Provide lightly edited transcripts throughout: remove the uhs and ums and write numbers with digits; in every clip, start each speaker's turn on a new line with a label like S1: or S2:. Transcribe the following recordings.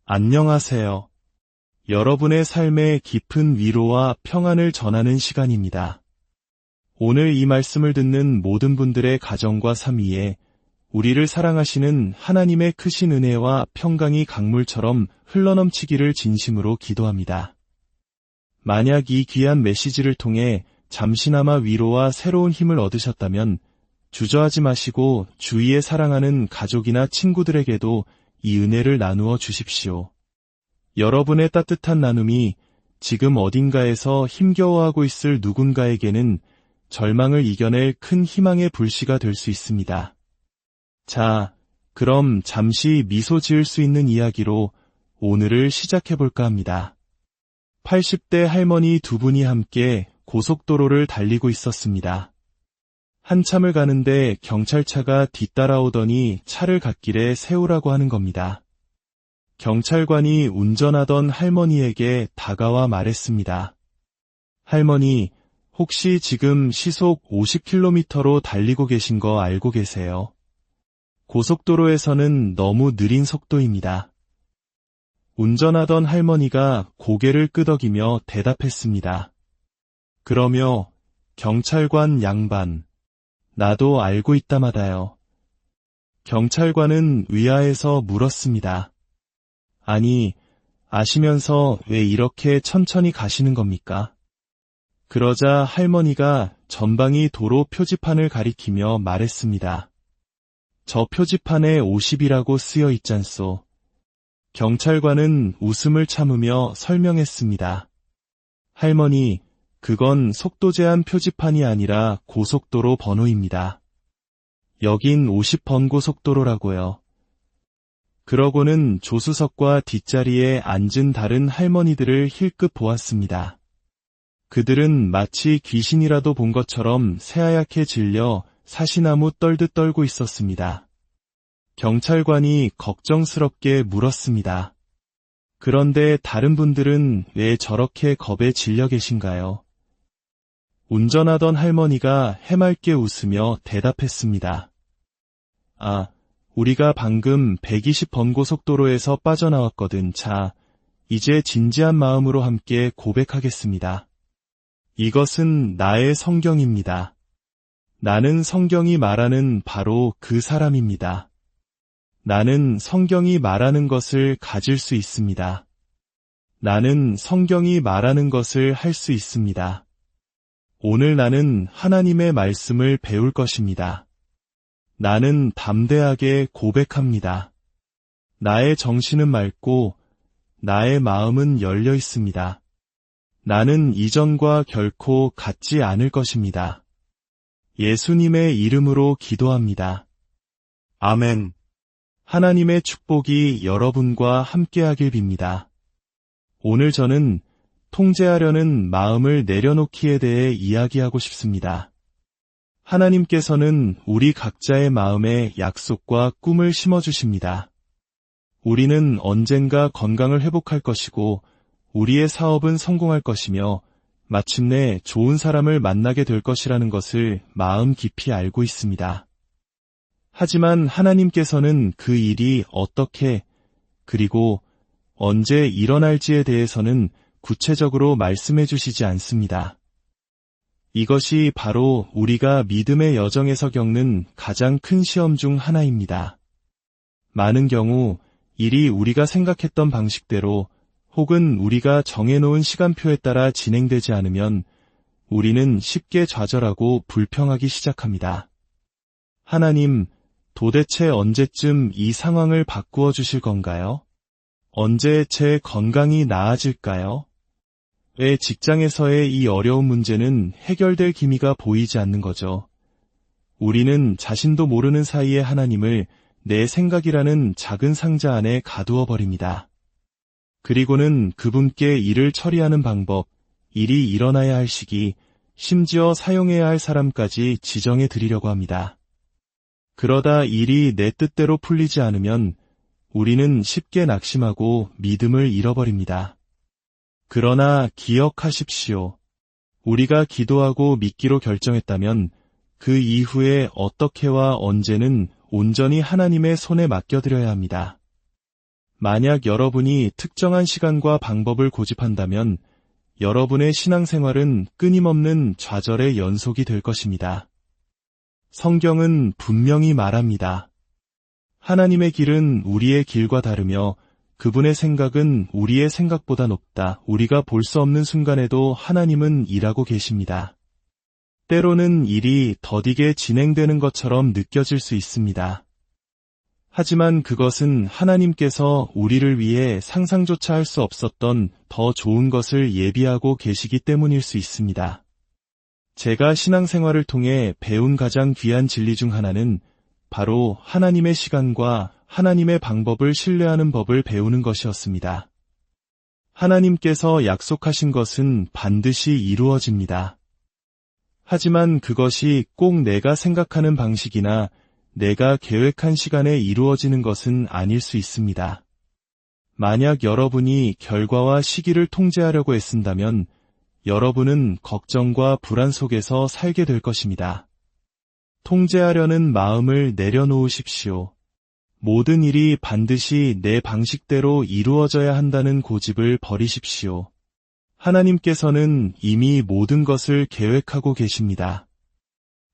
S1: 안녕하세요. 여러분의 삶에 깊은 위로와 평안을 전하는 시간입니다. 오늘 이 말씀을 듣는 모든 분들의 가정과 삶 위에 우리를 사랑하시는 하나님의 크신 은혜와 평강이 강물처럼 흘러넘치기를 진심으로 기도합니다. 만약 이 귀한 메시지를 통해 잠시나마 위로와 새로운 힘을 얻으셨다면 주저하지 마시고 주위에 사랑하는 가족이나 친구들에게도 이 은혜를 나누어 주십시오. 여러분의 따뜻한 나눔이 지금 어딘가에서 힘겨워하고 있을 누군가에게는 절망을 이겨낼 큰 희망의 불씨가 될 수 있습니다. 자, 그럼 잠시 미소 지을 수 있는 이야기로 오늘을 시작해볼까 합니다. 80대 할머니 두 분이 함께 고속도로를 달리고 있었습니다. 한참을 가는데 경찰차가 뒤따라오더니 차를 갓길에 세우라고 하는 겁니다. 경찰관이 운전하던 할머니에게 다가와 말했습니다. 할머니, 혹시 지금 시속 50km로 달리고 계신 거 알고 계세요? 고속도로에서는 너무 느린 속도입니다. 운전하던 할머니가 고개를 끄덕이며 대답했습니다. 그러며 경찰관 양반, 나도 알고 있다마다요. 경찰관은 의아해서 물었습니다. 아니, 아시면서 왜 이렇게 천천히 가시는 겁니까? 그러자 할머니가 전방위 도로 표지판을 가리키며 말했습니다. 저 표지판에 50이라고 쓰여 있잖소. 경찰관은 웃음을 참으며 설명했습니다. 할머니, 그건 속도 제한 표지판이 아니라 고속도로 번호입니다. 여긴 50번고속도로라고요. 그러고는 조수석과 뒷자리에 앉은 다른 할머니들을 힐끗 보았습니다. 그들은 마치 귀신이라도 본 것처럼 새하얗게 질려 사시나무 떨듯 떨고 있었습니다. 경찰관이 걱정스럽게 물었습니다. 그런데 다른 분들은 왜 저렇게 겁에 질려 계신가요? 운전하던 할머니가 해맑게 웃으며 대답했습니다. 아, 우리가 방금 120번고속도로에서 빠져나왔거든. 자, 이제 진지한 마음으로 함께 고백하겠습니다. 이것은 나의 성경입니다. 나는 성경이 말하는 바로 그 사람입니다. 나는 성경이 말하는 것을 가질 수 있습니다. 나는 성경이 말하는 것을 할 수 있습니다. 오늘 나는 하나님의 말씀을 배울 것입니다. 나는 담대하게 고백합니다. 나의 정신은 맑고 나의 마음은 열려 있습니다. 나는 이전과 결코 같지 않을 것입니다. 예수님의 이름으로 기도합니다. 아멘. 하나님의 축복이 여러분과 함께하길 빕니다. 오늘 저는 통제하려는 마음을 내려놓기에 대해 이야기하고 싶습니다. 하나님께서는 우리 각자의 마음에 약속과 꿈을 심어주십니다. 우리는 언젠가 건강을 회복할 것이고 우리의 사업은 성공할 것이며 마침내 좋은 사람을 만나게 될 것이라는 것을 마음 깊이 알고 있습니다. 하지만 하나님께서는 그 일이 어떻게 그리고 언제 일어날지에 대해서는 구체적으로 말씀해 주시지 않습니다. 이것이 바로 우리가 믿음의 여정에서 겪는 가장 큰 시험 중 하나입니다. 많은 경우 일이 우리가 생각했던 방식대로 혹은 우리가 정해놓은 시간표에 따라 진행되지 않으면 우리는 쉽게 좌절하고 불평하기 시작합니다. 하나님, 도대체 언제쯤 이 상황을 바꾸어 주실 건가요? 언제 제 건강이 나아질까요? 왜 직장에서의 이 어려운 문제는 해결될 기미가 보이지 않는 거죠? 우리는 자신도 모르는 사이에 하나님을 내 생각이라는 작은 상자 안에 가두어 버립니다. 그리고는 그분께 일을 처리하는 방법, 일이 일어나야 할 시기, 심지어 사용해야 할 사람까지 지정해 드리려고 합니다. 그러다 일이 내 뜻대로 풀리지 않으면 우리는 쉽게 낙심하고 믿음을 잃어버립니다. 그러나 기억하십시오. 우리가 기도하고 믿기로 결정했다면 그 이후에 어떻게와 언제는 온전히 하나님의 손에 맡겨드려야 합니다. 만약 여러분이 특정한 시간과 방법을 고집한다면 여러분의 신앙생활은 끊임없는 좌절의 연속이 될 것입니다. 성경은 분명히 말합니다. 하나님의 길은 우리의 길과 다르며 그분의 생각은 우리의 생각보다 높다. 우리가 볼 수 없는 순간에도 하나님은 일하고 계십니다. 때로는 일이 더디게 진행되는 것처럼 느껴질 수 있습니다. 하지만 그것은 하나님께서 우리를 위해 상상조차 할 수 없었던 더 좋은 것을 예비하고 계시기 때문일 수 있습니다. 제가 신앙생활을 통해 배운 가장 귀한 진리 중 하나는 바로 하나님의 시간과 하나님의 방법을 신뢰하는 법을 배우는 것이었습니다. 하나님께서 약속하신 것은 반드시 이루어집니다. 하지만 그것이 꼭 내가 생각하는 방식이나 내가 계획한 시간에 이루어지는 것은 아닐 수 있습니다. 만약 여러분이 결과와 시기를 통제하려고 애쓴다면 여러분은 걱정과 불안 속에서 살게 될 것입니다. 통제하려는 마음을 내려놓으십시오. 모든 일이 반드시 내 방식대로 이루어져야 한다는 고집을 버리십시오. 하나님께서는 이미 모든 것을 계획하고 계십니다.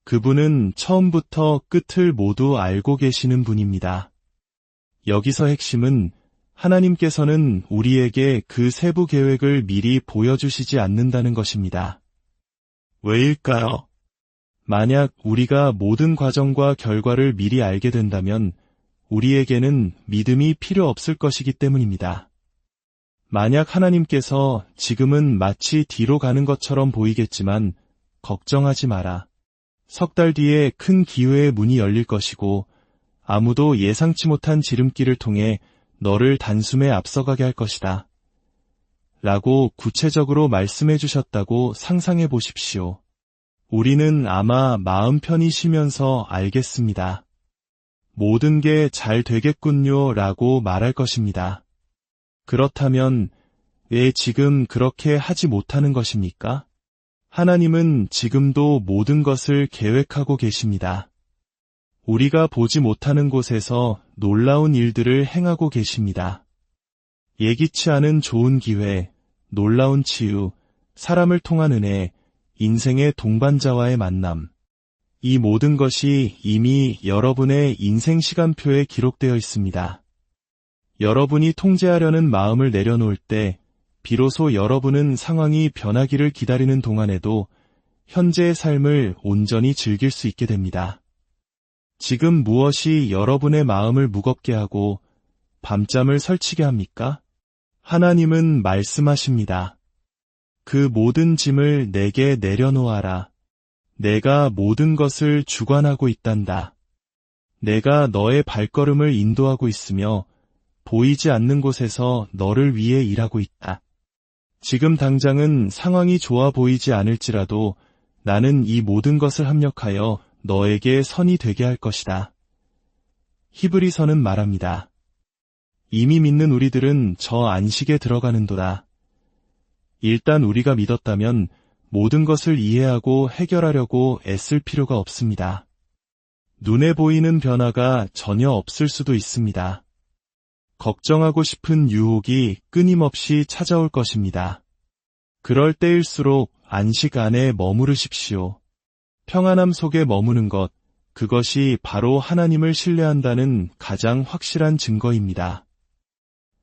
S1: 그분은 처음부터 끝을 모두 알고 계시는 분입니다. 여기서 핵심은 하나님께서는 우리에게 그 세부 계획을 미리 보여주시지 않는다는 것입니다. 왜일까요? 만약 우리가 모든 과정과 결과를 미리 알게 된다면 우리에게는 믿음이 필요 없을 것이기 때문입니다. 만약 하나님께서 지금은 마치 뒤로 가는 것처럼 보이겠지만 걱정하지 마라. 석 달 뒤에 큰 기회의 문이 열릴 것이고 아무도 예상치 못한 지름길을 통해 너를 단숨에 앞서가게 할 것이다. 라고 구체적으로 말씀해 주셨다고 상상해 보십시오. 우리는 아마 마음 편히 쉬면서 알겠습니다. 모든 게 잘 되겠군요 라고 말할 것입니다. 그렇다면 왜 지금 그렇게 하지 못하는 것입니까? 하나님은 지금도 모든 것을 계획하고 계십니다. 우리가 보지 못하는 곳에서 놀라운 일들을 행하고 계십니다. 예기치 않은 좋은 기회, 놀라운 치유, 사람을 통한 은혜, 인생의 동반자와의 만남. 이 모든 것이 이미 여러분의 인생 시간표에 기록되어 있습니다. 여러분이 통제하려는 마음을 내려놓을 때 비로소 여러분은 상황이 변하기를 기다리는 동안에도 현재의 삶을 온전히 즐길 수 있게 됩니다. 지금 무엇이 여러분의 마음을 무겁게 하고 밤잠을 설치게 합니까? 하나님은 말씀하십니다. 그 모든 짐을 내게 내려놓아라. 내가 모든 것을 주관하고 있단다. 내가 너의 발걸음을 인도하고 있으며 보이지 않는 곳에서 너를 위해 일하고 있다. 지금 당장은 상황이 좋아 보이지 않을지라도 나는 이 모든 것을 합력하여 너에게 선이 되게 할 것이다. 히브리서는 말합니다. 이미 믿는 우리들은 저 안식에 들어가는도다. 일단 우리가 믿었다면 모든 것을 이해하고 해결하려고 애쓸 필요가 없습니다. 눈에 보이는 변화가 전혀 없을 수도 있습니다. 걱정하고 싶은 유혹이 끊임없이 찾아올 것입니다. 그럴 때일수록 안식 안에 머무르십시오. 평안함 속에 머무는 것, 그것이 바로 하나님을 신뢰한다는 가장 확실한 증거입니다.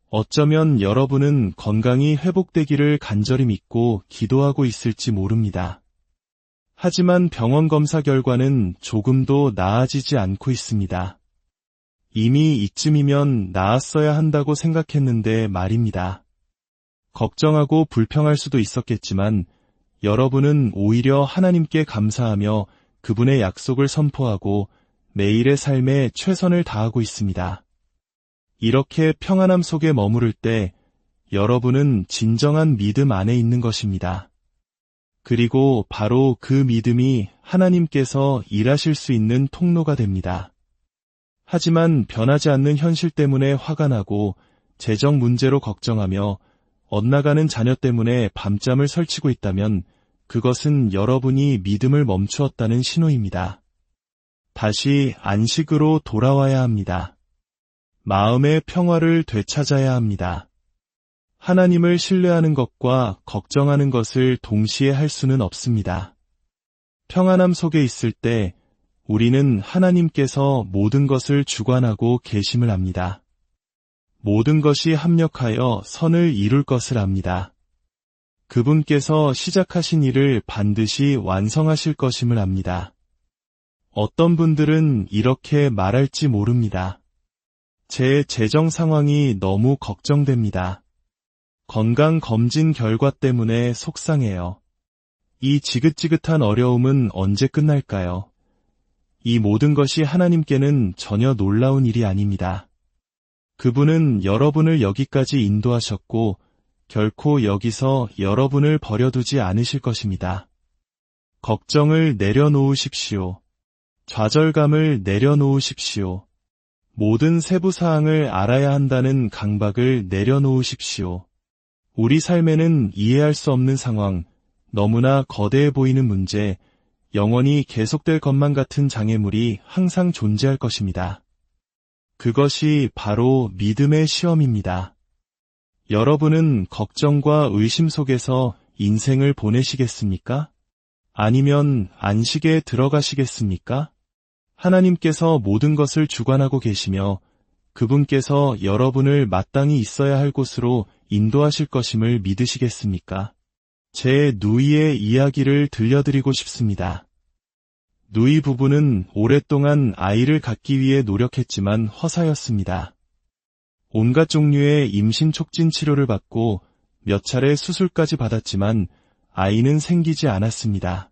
S1: 어쩌면 여러분은 건강이 회복되기를 간절히 믿고 기도하고 있을지 모릅니다. 하지만 병원 검사 결과는 조금도 나아지지 않고 있습니다. 이미 이쯤이면 나았어야 한다고 생각했는데 말입니다. 걱정하고 불평할 수도 있었겠지만 여러분은 오히려 하나님께 감사하며 그분의 약속을 선포하고 매일의 삶에 최선을 다하고 있습니다. 이렇게 평안함 속에 머무를 때 여러분은 진정한 믿음 안에 있는 것입니다. 그리고 바로 그 믿음이 하나님께서 일하실 수 있는 통로가 됩니다. 하지만 변하지 않는 현실 때문에 화가 나고 재정 문제로 걱정하며 엇나가는 자녀 때문에 밤잠을 설치고 있다면 그것은 여러분이 믿음을 멈추었다는 신호입니다. 다시 안식으로 돌아와야 합니다. 마음의 평화를 되찾아야 합니다. 하나님을 신뢰하는 것과 걱정하는 것을 동시에 할 수는 없습니다. 평안함 속에 있을 때 우리는 하나님께서 모든 것을 주관하고 계심을 압니다. 모든 것이 합력하여 선을 이룰 것을 압니다. 그분께서 시작하신 일을 반드시 완성하실 것임을 압니다. 어떤 분들은 이렇게 말할지 모릅니다. 제 재정 상황이 너무 걱정됩니다. 건강검진 결과 때문에 속상해요. 이 지긋지긋한 어려움은 언제 끝날까요? 이 모든 것이 하나님께는 전혀 놀라운 일이 아닙니다. 그분은 여러분을 여기까지 인도하셨고 결코 여기서 여러분을 버려두지 않으실 것입니다. 걱정을 내려놓으십시오. 좌절감을 내려놓으십시오. 모든 세부사항을 알아야 한다는 강박을 내려놓으십시오. 우리 삶에는 이해할 수 없는 상황, 너무나 거대해 보이는 문제, 영원히 계속될 것만 같은 장애물이 항상 존재할 것입니다. 그것이 바로 믿음의 시험입니다. 여러분은 걱정과 의심 속에서 인생을 보내시겠습니까? 아니면 안식에 들어가시겠습니까? 하나님께서 모든 것을 주관하고 계시며 그분께서 여러분을 마땅히 있어야 할 곳으로 인도하실 것임을 믿으시겠습니까? 제 누이의 이야기를 들려드리고 싶습니다. 누이 부부는 오랫동안 아이를 갖기 위해 노력했지만 허사였습니다. 온갖 종류의 임신 촉진 치료를 받고 몇 차례 수술까지 받았지만 아이는 생기지 않았습니다.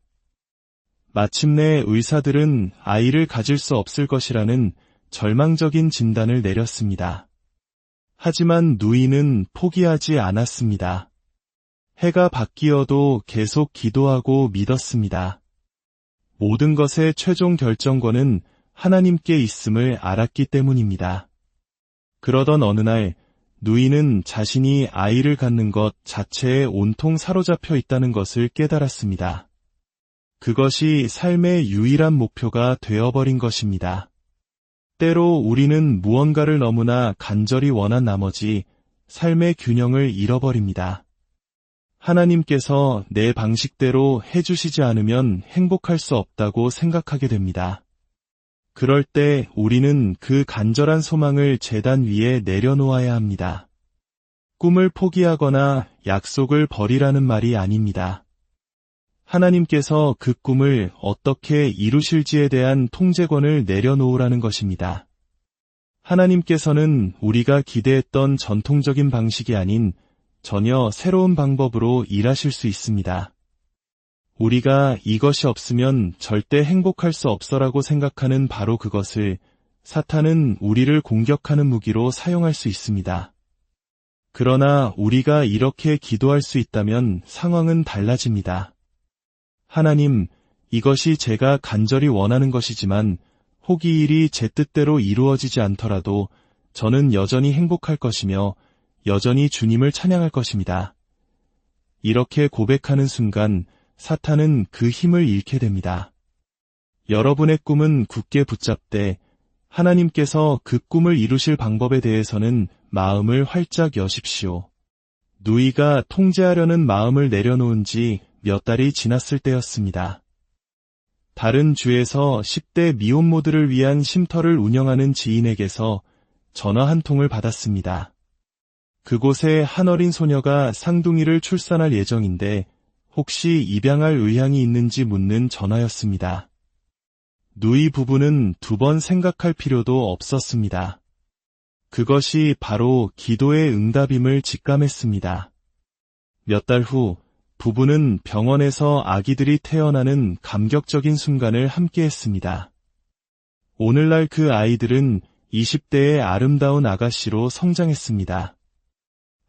S1: 마침내 의사들은 아이를 가질 수 없을 것이라는 절망적인 진단을 내렸습니다. 하지만 누이는 포기하지 않았습니다. 해가 바뀌어도 계속 기도하고 믿었습니다. 모든 것의 최종 결정권은 하나님께 있음을 알았기 때문입니다. 그러던 어느 날 누이는 자신이 아이를 갖는 것 자체에 온통 사로잡혀 있다는 것을 깨달았습니다. 그것이 삶의 유일한 목표가 되어버린 것입니다. 때로 우리는 무언가를 너무나 간절히 원한 나머지 삶의 균형을 잃어버립니다. 하나님께서 내 방식대로 해주시지 않으면 행복할 수 없다고 생각하게 됩니다. 그럴 때 우리는 그 간절한 소망을 제단 위에 내려놓아야 합니다. 꿈을 포기하거나 약속을 버리라는 말이 아닙니다. 하나님께서 그 꿈을 어떻게 이루실지에 대한 통제권을 내려놓으라는 것입니다. 하나님께서는 우리가 기대했던 전통적인 방식이 아닌 전혀 새로운 방법으로 일하실 수 있습니다. 우리가 이것이 없으면 절대 행복할 수 없어라고 생각하는 바로 그것을 사탄은 우리를 공격하는 무기로 사용할 수 있습니다. 그러나 우리가 이렇게 기도할 수 있다면 상황은 달라집니다. 하나님, 이것이 제가 간절히 원하는 것이지만 혹이 일이 제 뜻대로 이루어지지 않더라도 저는 여전히 행복할 것이며 여전히 주님을 찬양할 것입니다. 이렇게 고백하는 순간 사탄은 그 힘을 잃게 됩니다. 여러분의 꿈은 굳게 붙잡되 하나님께서 그 꿈을 이루실 방법에 대해서는 마음을 활짝 여십시오. 누이가 통제하려는 마음을 내려놓은 지 몇 달이 지났을 때였습니다. 다른 주에서 10대 미혼모들을 위한 쉼터를 운영하는 지인에게서 전화 한 통을 받았습니다. 그곳에 한 어린 소녀가 쌍둥이를 출산할 예정인데 혹시 입양할 의향이 있는지 묻는 전화였습니다. 누이 부부는 2번 생각할 필요도 없었습니다. 그것이 바로 기도의 응답임을 직감했습니다. 몇 달 후 부부는 병원에서 아기들이 태어나는 감격적인 순간을 함께했습니다. 오늘날 그 아이들은 20대의 아름다운 아가씨로 성장했습니다.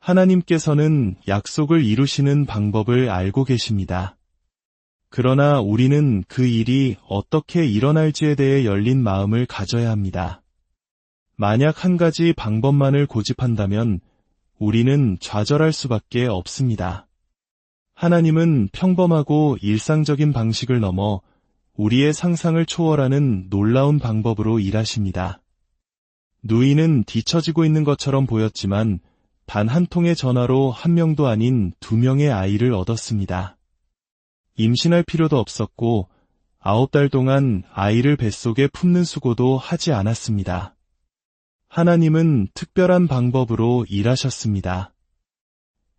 S1: 하나님께서는 약속을 이루시는 방법을 알고 계십니다. 그러나 우리는 그 일이 어떻게 일어날지에 대해 열린 마음을 가져야 합니다. 만약 한 가지 방법만을 고집한다면 우리는 좌절할 수밖에 없습니다. 하나님은 평범하고 일상적인 방식을 넘어 우리의 상상을 초월하는 놀라운 방법으로 일하십니다. 누이는 뒤처지고 있는 것처럼 보였지만 단 한 통의 전화로 한 명도 아닌 2명의 아이를 얻었습니다. 임신할 필요도 없었고 9달 동안 아이를 뱃속에 품는 수고도 하지 않았습니다. 하나님은 특별한 방법으로 일하셨습니다.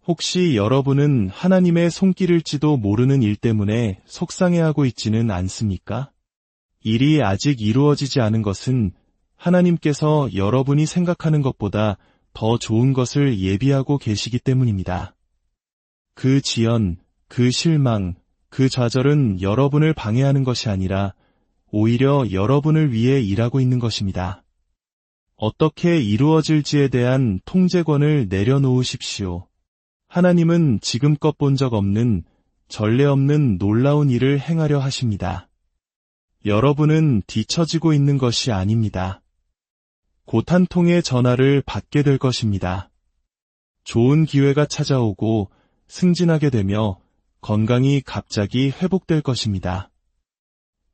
S1: 혹시 여러분은 하나님의 손길일지도 모르는 일 때문에 속상해하고 있지는 않습니까? 일이 아직 이루어지지 않은 것은 하나님께서 여러분이 생각하는 것보다 더 좋은 것을 예비하고 계시기 때문입니다. 그 지연, 그 실망, 그 좌절은 여러분을 방해하는 것이 아니라 오히려 여러분을 위해 일하고 있는 것입니다. 어떻게 이루어질지에 대한 통제권을 내려놓으십시오. 하나님은 지금껏 본 적 없는, 전례 없는 놀라운 일을 행하려 하십니다. 여러분은 뒤처지고 있는 것이 아닙니다. 곧 한 통의 전화를 받게 될 것입니다. 좋은 기회가 찾아오고 승진하게 되며 건강이 갑자기 회복될 것입니다.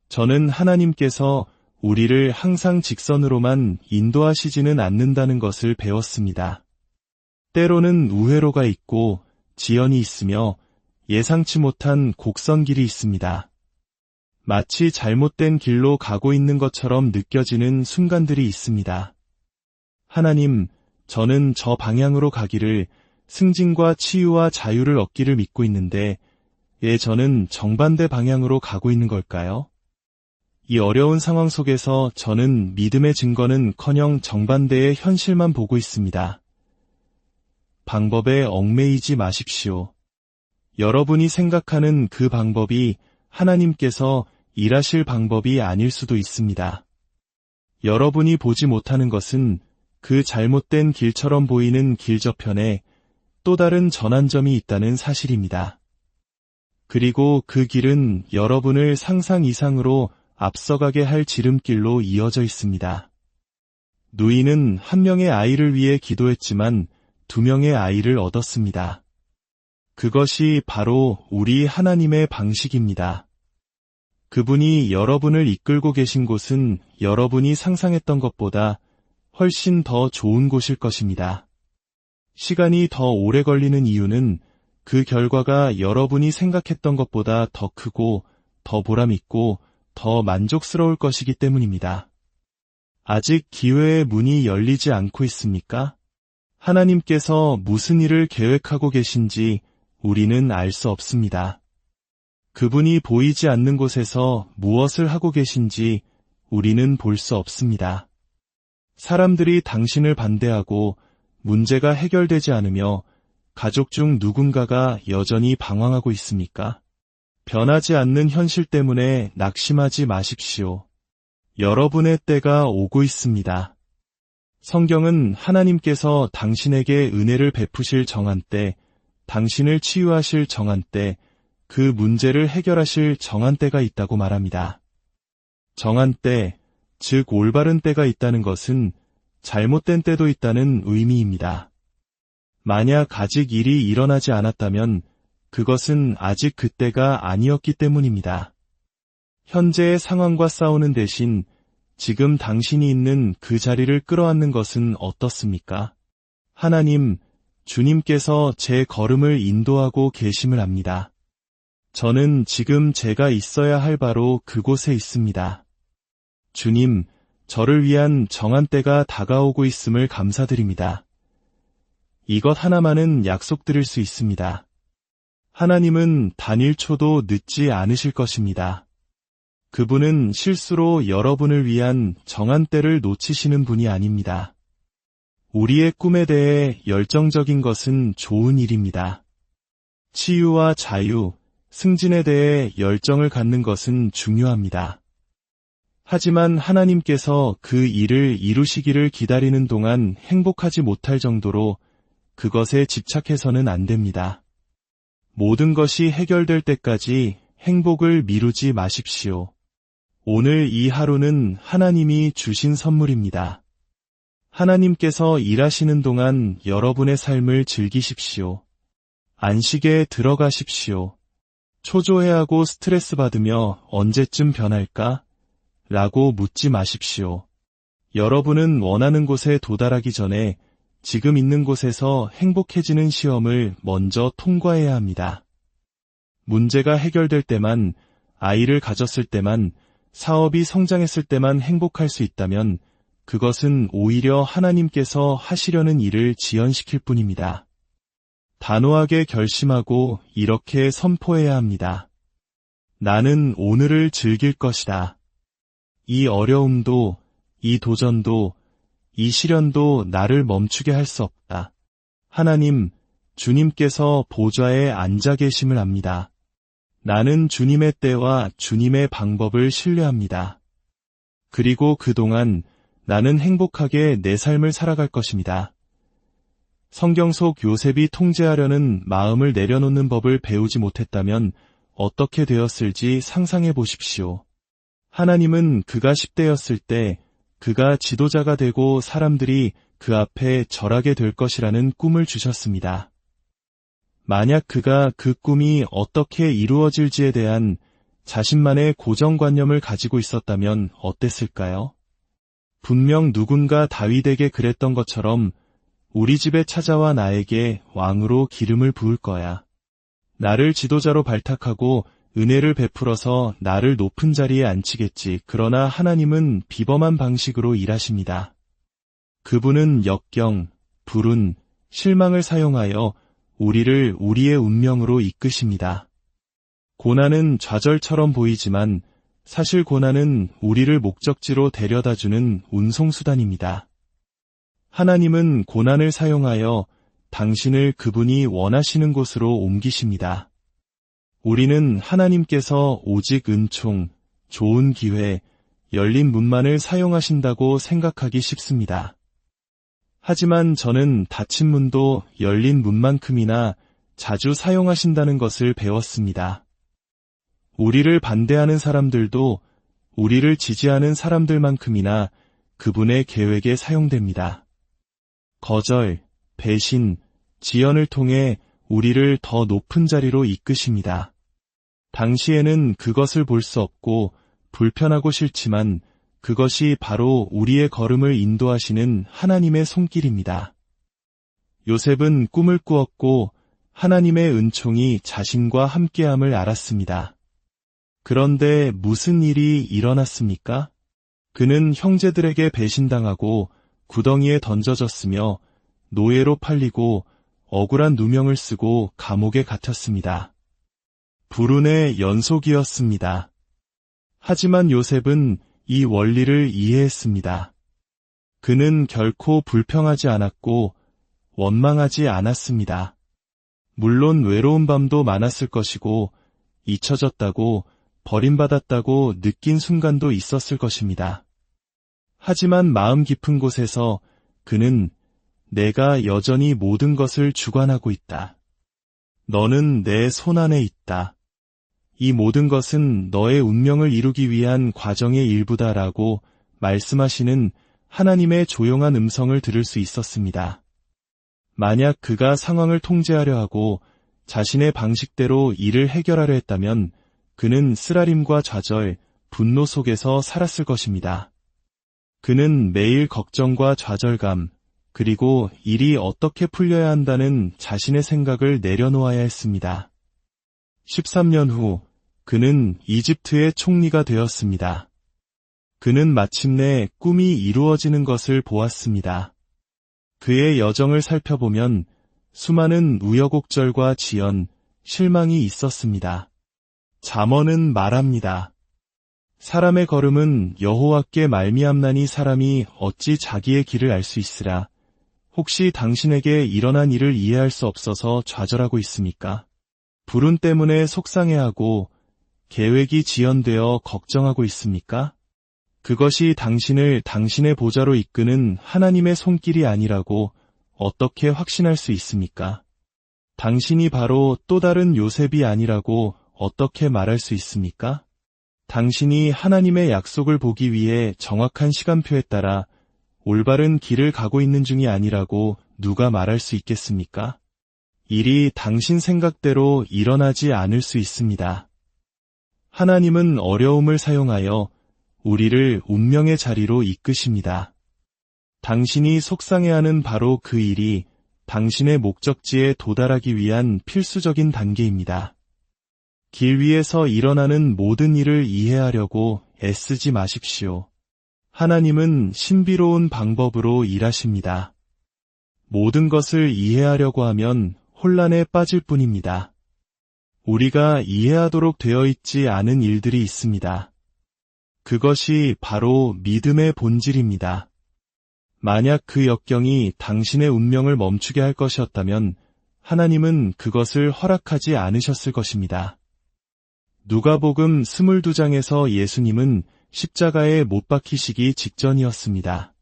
S1: 저는 하나님께서 우리를 항상 직선으로만 인도하시지는 않는다는 것을 배웠습니다. 때로는 우회로가 있고 지연이 있으며 예상치 못한 곡선길이 있습니다. 마치 잘못된 길로 가고 있는 것처럼 느껴지는 순간들이 있습니다. 하나님, 저는 저 방향으로 가기를 승진과 치유와 자유를 얻기를 믿고 있는데 왜 저는 정반대 방향으로 가고 있는 걸까요? 이 어려운 상황 속에서 저는 믿음의 증거는커녕 정반대의 현실만 보고 있습니다. 방법에 얽매이지 마십시오. 여러분이 생각하는 그 방법이 하나님께서 일하실 방법이 아닐 수도 있습니다. 여러분이 보지 못하는 것은 그 잘못된 길처럼 보이는 길 저편에 또 다른 전환점이 있다는 사실입니다. 그리고 그 길은 여러분을 상상 이상으로 앞서가게 할 지름길로 이어져 있습니다. 누이는 한 명의 아이를 위해 기도했지만 2명의 아이를 얻었습니다. 그것이 바로 우리 하나님의 방식입니다. 그분이 여러분을 이끌고 계신 곳은 여러분이 상상했던 것보다 훨씬 더 좋은 곳일 것입니다. 시간이 더 오래 걸리는 이유는 그 결과가 여러분이 생각했던 것보다 더 크고 더 보람있고 더 만족스러울 것이기 때문입니다. 아직 기회의 문이 열리지 않고 있습니까? 하나님께서 무슨 일을 계획하고 계신지 우리는 알 수 없습니다. 그분이 보이지 않는 곳에서 무엇을 하고 계신지 우리는 볼 수 없습니다. 사람들이 당신을 반대하고 문제가 해결되지 않으며 가족 중 누군가가 여전히 방황하고 있습니까? 변하지 않는 현실 때문에 낙심하지 마십시오. 여러분의 때가 오고 있습니다. 성경은 하나님께서 당신에게 은혜를 베푸실 정한 때, 당신을 치유하실 정한 때, 그 문제를 해결하실 정한 때가 있다고 말합니다. 정한 때, 즉 올바른 때가 있다는 것은 잘못된 때도 있다는 의미입니다. 만약 아직 일이 일어나지 않았다면 그것은 아직 그때가 아니었기 때문입니다. 현재의 상황과 싸우는 대신 지금 당신이 있는 그 자리를 끌어안는 것은 어떻습니까? 하나님, 주님께서 제 걸음을 인도하고 계심을 압니다. 저는 지금 제가 있어야 할 바로 그곳에 있습니다. 주님, 저를 위한 정한 때가 다가오고 있음을 감사드립니다. 이것 하나만은 약속드릴 수 있습니다. 하나님은 단 1초도 늦지 않으실 것입니다. 그분은 실수로 여러분을 위한 정한 때를 놓치시는 분이 아닙니다. 우리의 꿈에 대해 열정적인 것은 좋은 일입니다. 치유와 자유, 승진에 대해 열정을 갖는 것은 중요합니다. 하지만 하나님께서 그 일을 이루시기를 기다리는 동안 행복하지 못할 정도로 그것에 집착해서는 안 됩니다. 모든 것이 해결될 때까지 행복을 미루지 마십시오. 오늘 이 하루는 하나님이 주신 선물입니다. 하나님께서 일하시는 동안 여러분의 삶을 즐기십시오. 안식에 들어가십시오. 초조해하고 스트레스 받으며 언제쯤 변할까? 라고 묻지 마십시오. 여러분은 원하는 곳에 도달하기 전에 지금 있는 곳에서 행복해지는 시험을 먼저 통과해야 합니다. 문제가 해결될 때만, 아이를 가졌을 때만, 사업이 성장했을 때만 행복할 수 있다면 그것은 오히려 하나님께서 하시려는 일을 지연시킬 뿐입니다. 단호하게 결심하고 이렇게 선포해야 합니다. 나는 오늘을 즐길 것이다. 이 어려움도, 이 도전도, 이 시련도 나를 멈추게 할 수 없다. 하나님, 주님께서 보좌에 앉아 계심을 압니다. 나는 주님의 때와 주님의 방법을 신뢰합니다. 그리고 그동안 나는 행복하게 내 삶을 살아갈 것입니다. 성경 속 요셉이 통제하려는 마음을 내려놓는 법을 배우지 못했다면 어떻게 되었을지 상상해 보십시오. 하나님은 그가 10대였을 때 그가 지도자가 되고 사람들이 그 앞에 절하게 될 것이라는 꿈을 주셨습니다. 만약 그가 그 꿈이 어떻게 이루어질지에 대한 자신만의 고정관념을 가지고 있었다면 어땠을까요? 분명 누군가 다윗에게 그랬던 것처럼 우리 집에 찾아와 나에게 왕으로 기름을 부을 거야. 나를 지도자로 발탁하고 은혜를 베풀어서 나를 높은 자리에 앉히겠지. 그러나 하나님은 비범한 방식으로 일하십니다. 그분은 역경, 불운, 실망을 사용하여 우리를 우리의 운명으로 이끄십니다. 고난은 좌절처럼 보이지만 사실 고난은 우리를 목적지로 데려다주는 운송수단입니다. 하나님은 고난을 사용하여 당신을 그분이 원하시는 곳으로 옮기십니다. 우리는 하나님께서 오직 은총, 좋은 기회, 열린 문만을 사용하신다고 생각하기 쉽습니다. 하지만 저는 닫힌 문도 열린 문만큼이나 자주 사용하신다는 것을 배웠습니다. 우리를 반대하는 사람들도 우리를 지지하는 사람들만큼이나 그분의 계획에 사용됩니다. 거절, 배신, 지연을 통해 우리를 더 높은 자리로 이끄십니다. 당시에는 그것을 볼 수 없고 불편하고 싫지만 그것이 바로 우리의 걸음을 인도하시는 하나님의 손길입니다. 요셉은 꿈을 꾸었고 하나님의 은총이 자신과 함께함을 알았습니다. 그런데 무슨 일이 일어났습니까? 그는 형제들에게 배신당하고 구덩이에 던져졌으며 노예로 팔리고 억울한 누명을 쓰고 감옥에 갇혔습니다. 불운의 연속이었습니다. 하지만 요셉은 이 원리를 이해했습니다. 그는 결코 불평하지 않았고 원망하지 않았습니다. 물론 외로운 밤도 많았을 것이고 잊혀졌다고 버림받았다고 느낀 순간도 있었을 것입니다. 하지만 마음 깊은 곳에서 그는 내가 여전히 모든 것을 주관하고 있다. 너는 내 손안에 있다. 이 모든 것은 너의 운명을 이루기 위한 과정의 일부다라고 말씀하시는 하나님의 조용한 음성을 들을 수 있었습니다. 만약 그가 상황을 통제하려 하고 자신의 방식대로 일을 해결하려 했다면 그는 쓰라림과 좌절, 분노 속에서 살았을 것입니다. 그는 매일 걱정과 좌절감, 그리고 일이 어떻게 풀려야 한다는 자신의 생각을 내려놓아야 했습니다. 13년 후 그는 이집트의 총리가 되었습니다. 그는 마침내 꿈이 이루어지는 것을 보았습니다. 그의 여정을 살펴보면 수많은 우여곡절과 지연, 실망이 있었습니다. 잠언은 말합니다. 사람의 걸음은 여호와께 말미암나니 사람이 어찌 자기의 길을 알 수 있으랴. 혹시 당신에게 일어난 일을 이해할 수 없어서 좌절하고 있습니까? 불운 때문에 속상해하고 계획이 지연되어 걱정하고 있습니까? 그것이 당신을 당신의 보좌로 이끄는 하나님의 손길이 아니라고 어떻게 확신할 수 있습니까? 당신이 바로 또 다른 요셉이 아니라고 어떻게 말할 수 있습니까? 당신이 하나님의 약속을 보기 위해 정확한 시간표에 따라 올바른 길을 가고 있는 중이 아니라고 누가 말할 수 있겠습니까? 일이 당신 생각대로 일어나지 않을 수 있습니다. 하나님은 어려움을 사용하여 우리를 운명의 자리로 이끄십니다. 당신이 속상해하는 바로 그 일이 당신의 목적지에 도달하기 위한 필수적인 단계입니다. 길 위에서 일어나는 모든 일을 이해하려고 애쓰지 마십시오. 하나님은 신비로운 방법으로 일하십니다. 모든 것을 이해하려고 하면 혼란에 빠질 뿐입니다. 우리가 이해하도록 되어 있지 않은 일들이 있습니다. 그것이 바로 믿음의 본질입니다. 만약 그 역경이 당신의 운명을 멈추게 할 것이었다면 하나님은 그것을 허락하지 않으셨을 것입니다. 누가복음 22장에서 예수님은 십자가에 못 박히시기 직전이었습니다.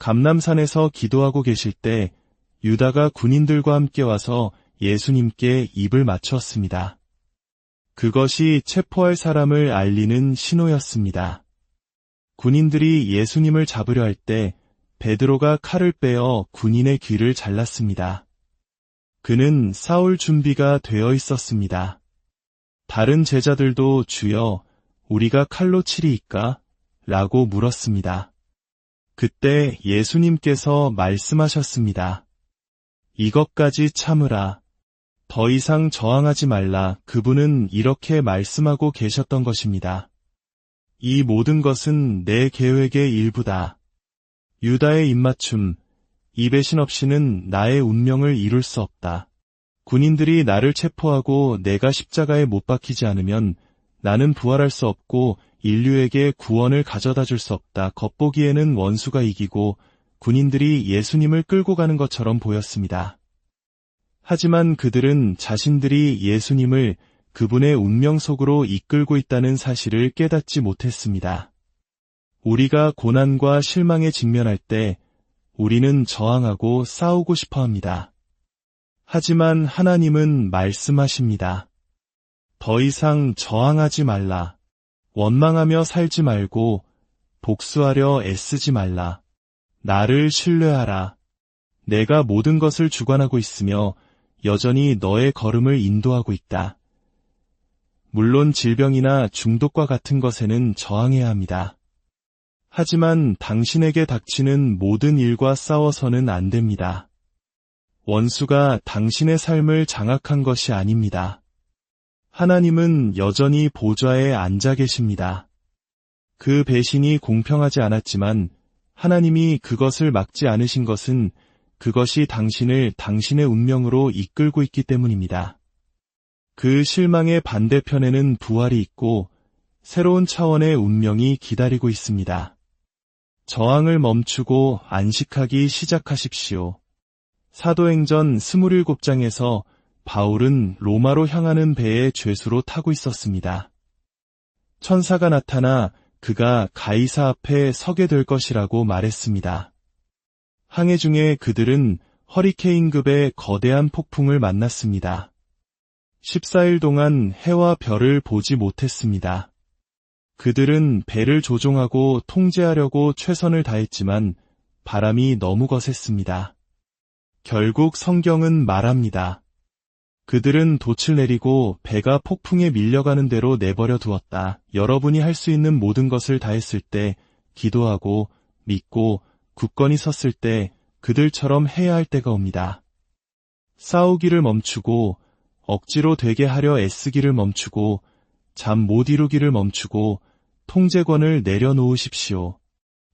S1: 감람산에서 기도하고 계실 때 유다가 군인들과 함께 와서 예수님께 입을 맞추었습니다. 그것이 체포할 사람을 알리는 신호였습니다. 군인들이 예수님을 잡으려 할 때 베드로가 칼을 빼어 군인의 귀를 잘랐습니다. 그는 싸울 준비가 되어 있었습니다. 다른 제자들도 주여, 우리가 칼로 치리이까? 라고 물었습니다. 그때 예수님께서 말씀하셨습니다. 이것까지 참으라. 더 이상 저항하지 말라. 그분은 이렇게 말씀하고 계셨던 것입니다. 이 모든 것은 내 계획의 일부다. 유다의 입맞춤, 이 배신 없이는 나의 운명을 이룰 수 없다. 군인들이 나를 체포하고 내가 십자가에 못 박히지 않으면 나는 부활할 수 없고 인류에게 구원을 가져다 줄 수 없다. 겉보기에는 원수가 이기고 군인들이 예수님을 끌고 가는 것처럼 보였습니다. 하지만 그들은 자신들이 예수님을 그분의 운명 속으로 이끌고 있다는 사실을 깨닫지 못했습니다. 우리가 고난과 실망에 직면할 때 우리는 저항하고 싸우고 싶어 합니다. 하지만 하나님은 말씀하십니다. 더 이상 저항하지 말라. 원망하며 살지 말고 복수하려 애쓰지 말라. 나를 신뢰하라. 내가 모든 것을 주관하고 있으며 여전히 너의 걸음을 인도하고 있다. 물론 질병이나 중독과 같은 것에는 저항해야 합니다. 하지만 당신에게 닥치는 모든 일과 싸워서는 안 됩니다. 원수가 당신의 삶을 장악한 것이 아닙니다. 하나님은 여전히 보좌에 앉아 계십니다. 그 배신이 공평하지 않았지만 하나님이 그것을 막지 않으신 것은 그것이 당신을 당신의 운명으로 이끌고 있기 때문입니다. 그 실망의 반대편에는 부활이 있고 새로운 차원의 운명이 기다리고 있습니다. 저항을 멈추고 안식하기 시작하십시오. 사도행전 27장에서 바울은 로마로 향하는 배에 죄수로 타고 있었습니다. 천사가 나타나 그가 가이사 앞에 서게 될 것이라고 말했습니다. 항해 중에 그들은 허리케인급의 거대한 폭풍을 만났습니다. 14일 동안 해와 별을 보지 못했습니다. 그들은 배를 조종하고 통제하려고 최선을 다했지만 바람이 너무 거셌습니다. 결국 성경은 말합니다. 그들은 돛을 내리고 배가 폭풍에 밀려가는 대로 내버려 두었다. 여러분이 할 수 있는 모든 것을 다했을 때, 기도하고 믿고 굳건히 섰을 때 그들처럼 해야 할 때가 옵니다. 싸우기를 멈추고 억지로 되게 하려 애쓰기를 멈추고 잠 못 이루기를 멈추고 통제권을 내려놓으십시오.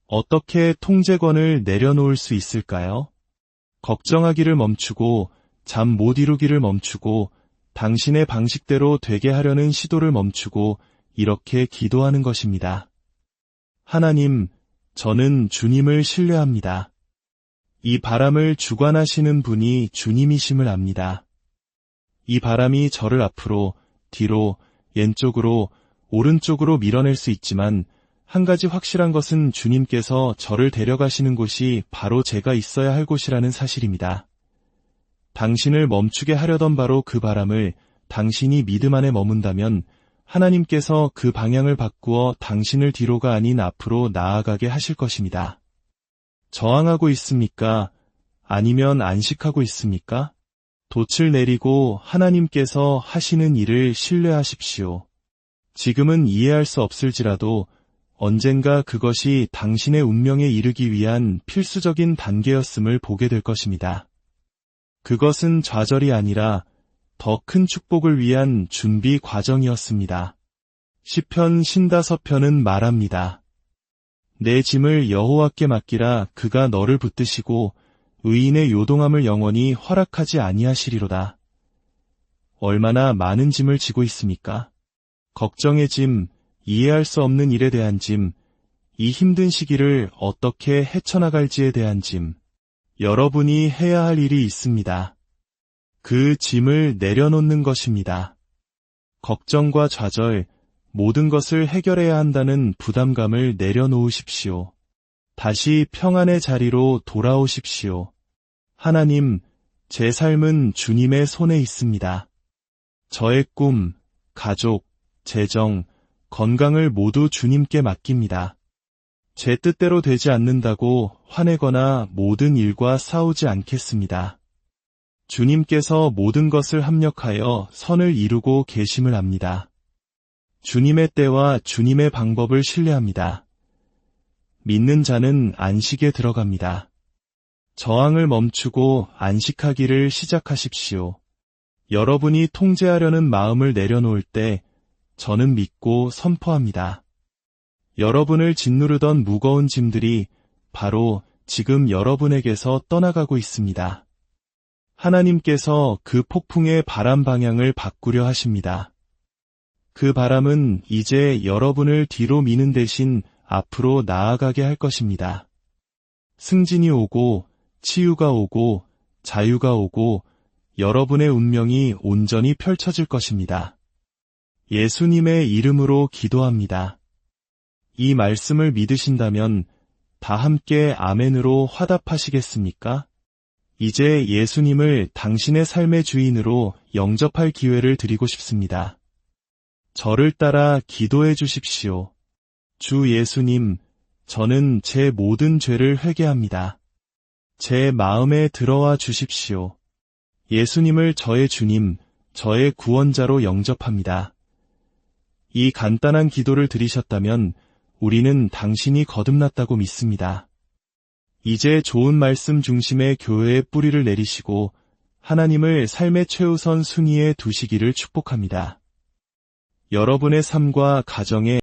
S1: 어떻게 통제권을 내려놓을 수 있을까요? 걱정하기를 멈추고 잠 못 이루기를 멈추고 당신의 방식대로 되게 하려는 시도를 멈추고 이렇게 기도하는 것입니다. 하나님, 저는 주님을 신뢰합니다. 이 바람을 주관하시는 분이 주님이심을 압니다. 이 바람이 저를 앞으로, 뒤로, 왼쪽으로, 오른쪽으로 밀어낼 수 있지만 한 가지 확실한 것은 주님께서 저를 데려가시는 곳이 바로 제가 있어야 할 곳이라는 사실입니다. 당신을 멈추게 하려던 바로 그 바람을 당신이 믿음 안에 머문다면 하나님께서 그 방향을 바꾸어 당신을 뒤로가 아닌 앞으로 나아가게 하실 것입니다. 저항하고 있습니까? 아니면 안식하고 있습니까? 돛을 내리고 하나님께서 하시는 일을 신뢰하십시오. 지금은 이해할 수 없을지라도 언젠가 그것이 당신의 운명에 이르기 위한 필수적인 단계였음을 보게 될 것입니다. 그것은 좌절이 아니라 더 큰 축복을 위한 준비 과정이었습니다. 시편 55편은 말합니다. 내 짐을 여호와께 맡기라. 그가 너를 붙드시고 의인의 요동함을 영원히 허락하지 아니하시리로다. 얼마나 많은 짐을 지고 있습니까? 걱정의 짐, 이해할 수 없는 일에 대한 짐, 이 힘든 시기를 어떻게 헤쳐나갈지에 대한 짐, 여러분이 해야 할 일이 있습니다. 그 짐을 내려놓는 것입니다. 걱정과 좌절, 모든 것을 해결해야 한다는 부담감을 내려놓으십시오. 다시 평안의 자리로 돌아오십시오. 하나님, 제 삶은 주님의 손에 있습니다. 저의 꿈, 가족, 재정, 건강을 모두 주님께 맡깁니다. 제 뜻대로 되지 않는다고 화내거나 모든 일과 싸우지 않겠습니다. 주님께서 모든 것을 합력하여 선을 이루고 계심을 압니다. 주님의 때와 주님의 방법을 신뢰합니다. 믿는 자는 안식에 들어갑니다. 저항을 멈추고 안식하기를 시작하십시오. 여러분이 통제하려는 마음을 내려놓을 때 저는 믿고 선포합니다. 여러분을 짓누르던 무거운 짐들이 바로 지금 여러분에게서 떠나가고 있습니다. 하나님께서 그 폭풍의 바람 방향을 바꾸려 하십니다. 그 바람은 이제 여러분을 뒤로 미는 대신 앞으로 나아가게 할 것입니다. 승진이 오고 치유가 오고 자유가 오고 여러분의 운명이 온전히 펼쳐질 것입니다. 예수님의 이름으로 기도합니다. 이 말씀을 믿으신다면 다 함께 아멘으로 화답하시겠습니까? 이제 예수님을 당신의 삶의 주인으로 영접할 기회를 드리고 싶습니다. 저를 따라 기도해 주십시오. 주 예수님, 저는 제 모든 죄를 회개합니다. 제 마음에 들어와 주십시오. 예수님을 저의 주님, 저의 구원자로 영접합니다. 이 간단한 기도를 드리셨다면 우리는 당신이 거듭났다고 믿습니다. 이제 좋은 말씀 중심의 교회의 뿌리를 내리시고 하나님을 삶의 최우선 순위에 두시기를 축복합니다. 여러분의 삶과 가정에